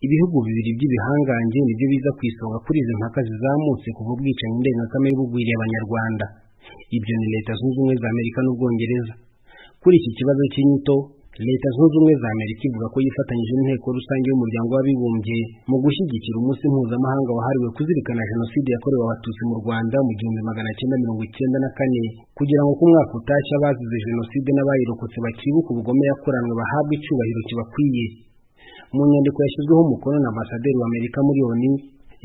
Ibihugu bibiri by'ibihangange nibyo biza ku isonga kuri izi mpaka zizamutse kuva ubwicanyi ndengakamere bugwiriye Abanyarwanda. Ibyo ni Leta Zunze Ubumwe za Amerika n'Ubwongereza. Kuri iki kibazo cy'inyito, Leta Zunze Ubumwe za Amerika ivuga ko yifatanyije n'Inteko Rusange y'Umuryango w'Abibumbye mu gushyigikira umunsi mpuzamahanga wahariwe kuzirikana Jenoside yakorewe Abatutsi mu Rwanda mu 1994, kugira ngo ku mwaka utashye abazize Jenoside n'abayirokotse bakibuka ubugome yakoranwe bahabwe icyubahiro kibakwiye. Mu nyandiko yashyizweho umukono na Ambasaderi w'Amerika muri ONU,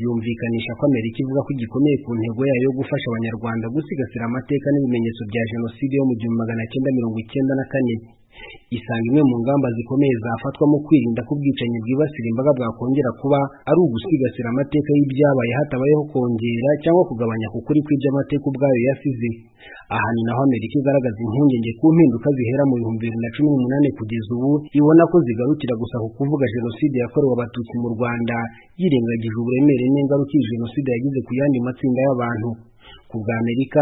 yumvikanisha ko Amerika ivuga ko gikomeye ku ntego yayo yo gufasha Abanyarwanda gusigasira amateka n'ibimenyetso bya Jenoside yo mu 1994. Isanga imwe mu ngamba zikomeye zafatwa mu kwirinda ko ubwicanyi bwibasira imbaga bwakongera kuba ari ugusigasira amateka y'ibyabaye hatabayeho kongera cyangwa kugabanya kukuri kw'iby'amateka ubwayo yasize. Aha ni naho Amerika igaragaza impungenge ku mpinduka zihera mu 2018 kugeza ubu ibona ko zigarukira gusa ku kuvuga Jenoside yakorewe Abatutsi mu Rwanda, yirengagije uburemere n'ingaruka iyi Jenoside yagize ku yandi matsinda y'abantu. Ku bwa Amerika,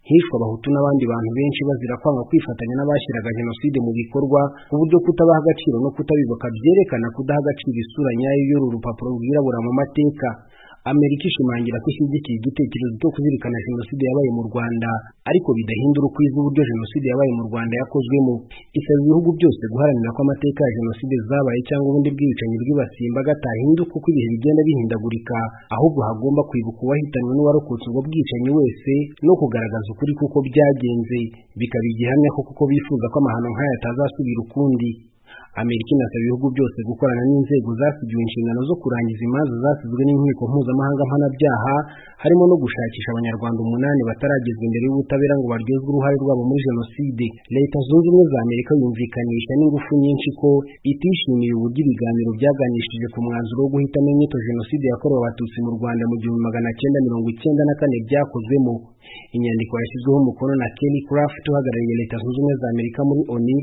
hishwe Abahutu n'abandi bantu benshi bazira kwanga kwifatanya n'abashyiraga Jenoside mu bikorwa, ku buryo kutabaha agaciro no kutabibuka byerekana kudaha agaciro isura nyayo y'uru rupapuro rwirabura mu mateka. Amerika ishimangira ko ishyigikiye igitekerezo cyo kuzirikana Jenoside yabaye mu Rwanda, ariko bidahindura ukwiza uburyo Jenoside yabaye mu Rwanda yakozwemo. Isaba ibihugu byose guharanira ko amateka ya Jenoside zabaye cyangwa ubundi bwicanyi bwibasiye imbaga atahinduka uko ibihe bigenda bihindagurika, ahubwo hagomba kwibuka uwahitanwe n'uwarokotse ubwo bwicanyi wese no kugaragaza ukuri kuko byagenze, bikaba igihamya ko kuko bifuza ko amahano nk'aya atazasubira ukundi. Amerika inasaba ibihugu byose gukorana n'inzego zasigiwe inshingano zo kurangiza imanza zasizwe n'inkiko mpuzamahanga mpanabyaha, harimo no gushakisha Abanyarwanda 8 bataragezwa imbere y'ubutabera ngo baryozwe uruhare rwabo muri Jenoside. Leta Zunze Ubumwe za Amerika yumvikanisha n'ingufu nyinshi ko itishimiye uburyo ibiganiro byaganishije ku mwanzuro wo guhitamo inyito Jenoside yakorewe Abatutsi mu Rwanda mu 1994 byakozwemo. Inyandiko yashyizweho umukono na Kelly Craft uhagarariye Leta Zunze Ubumwe za Amerika muri ONU,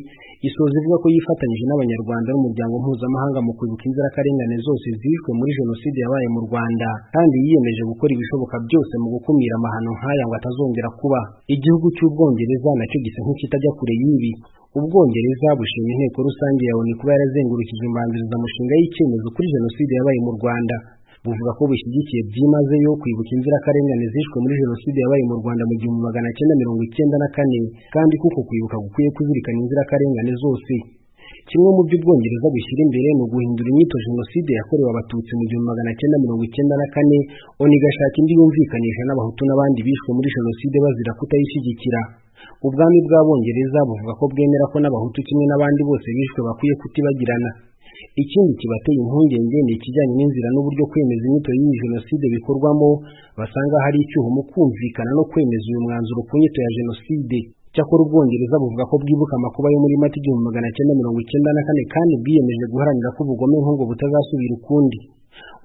isoza ivuga ko yifatanyije n'Abanyarwanda n'umuryango mpuzamahanga mu kwibuka inzirakarengane zose zishwe muri Jenoside yabaye mu Rwanda, kandi yiyemeje gukora ibishoboka byose mu gukumira amahano nk'aya ngo atazongera kuba. Igihugu cy'Ubwongereza nacyo gisa nk'ikitajya kure y'ibi. Ubwongereza bushima Inteko Rusange ya ONU kuba yarazengurukije imbanzirizamushinga y'icyemezo kuri Jenoside yabaye mu Rwanda. Buvuga ko bushyigikiye byimazeyo kwibuka inzirakarengane zishwe muri Jenoside yabaye mu Rwanda mu 1994, kandi kuko kwibuka gukwiye kuzirikana inzirakarengane zose. Kimwe mu byo Ubwongereza bushyira imbere ni uguhindura inyito Jenoside yakorewe Abatutsi mu 1994, ONU igashaka indi yumvikanisha n'Abahutu n'abandi bishwe muri Jenoside bazira kutayishyigikira. Ubwami bw'Abongereza buvuga ko bwemera ko n'Abahutu kimwe n'abandi bose bishwe bakwiye kutibagirana. Ikindi kibateye impungenge ni ikijyanye n'inzira n'uburyo kwemeza inyito y'iyi Jenoside bikorwamo, basanga hari icyuho mu kumvikana no kwemeza uyu mwanzuro ku nyito ya Jenoside. Cyakora Ubwongereza buvuga ko bwibuka amakuba yo muri Mata 1994 kandi bwiyemeje guharanira ko ubugome nk'ubwo butazasubira ukundi.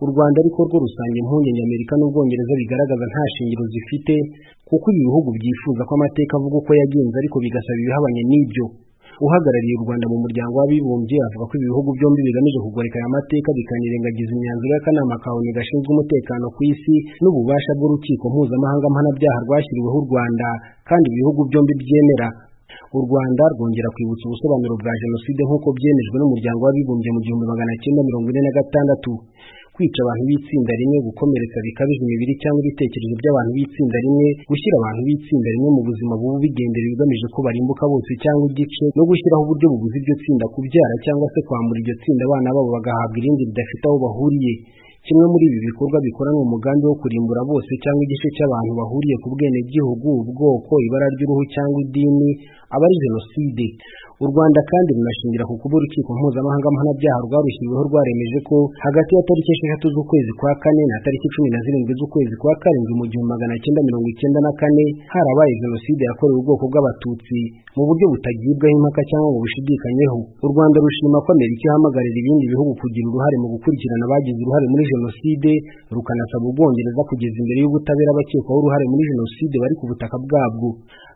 U Rwanda ariko rwo rusanga impungenge Amerika n'Ubwongereza bigaragaza nta shingiro zifite, kuko ibi bihugu byifuza ko amateka avuga uko yagenze ariko bigasaba ibihabanye n'ibyo. Uhagarariye u Rwanda mu muryango w'Abibumbye avuga ko ibi bihugu byombi bigamije kugoreka aya mateka bikanirengagiza imyanzuro y'akanama ka ONU gashinzwe umutekano ku isi n'ububasha bw'urukiko mpuzamahanga mpanabyaha rwashyiriweho u Rwanda, kandi ibihugu byombi byemera. U Rwanda rwongera kwibutsa ubusobanuro bwa Jenoside nk'uko byemejwe n'umuryango w'Abibumbye mu 1946. Kwica abantu b'itsinda rimwe, gukomeretsa bikabije imibiri cyangwa ibitekerezo by'abantu b'itsinda rimwe, gushyira abantu b'itsinda rimwe mu buzima bubi bigendera bigamije ko barimbuka bose cyangwa igice, no gushyiraho uburyo bubuza iryo tsinda kubyara cyangwa se kwambura iryo tsinda abana babo bagahabwa irindi ridafite aho bahuriye. Kimwe muri ibi bikorwa bikoranwa umugambi wo kurimbura bose cyangwa igice cy'abantu bahuriye ku bwenegihugu, ubwoko, ibara ry'uruhu cyangwa idini, aba ari Jenoside. U Rwanda kandi runashingira ku kuba urukiko mpuzamahanga mpanabyaha rwarushyiriweho rwaremeje ko hagati ya tariki 6 z'ukwezi kwa 4 na tariki 17 z'ukwezi kwa 7 mu 1994 harabaye Jenoside yakorewe ubwoko bw'Abatutsi mu buryo butagibwaho impaka cyangwa ngo bushidikanyeho. U Rwanda rushima ko Amerika ihamagarira ibindi bihugu kugira uruhare mu gukurikirana abagize uruhare muri Jenoside, rukanasaba Ubwongereza kugeza imbere y'ubutabera abakekwaho uruhare muri Jenoside bari ku butaka bwabwo.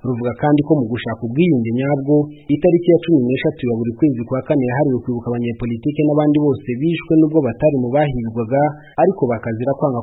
Ruvuga kandi ko mu gushaka ubwiyunge nyabwo, itariki ya 16 ya buri kwezi kwa 4 yahariwe kwibuka abanyepolitike n'abandi bose bishwe nubwo batari mu bahigwaga ariko bakazira kwanga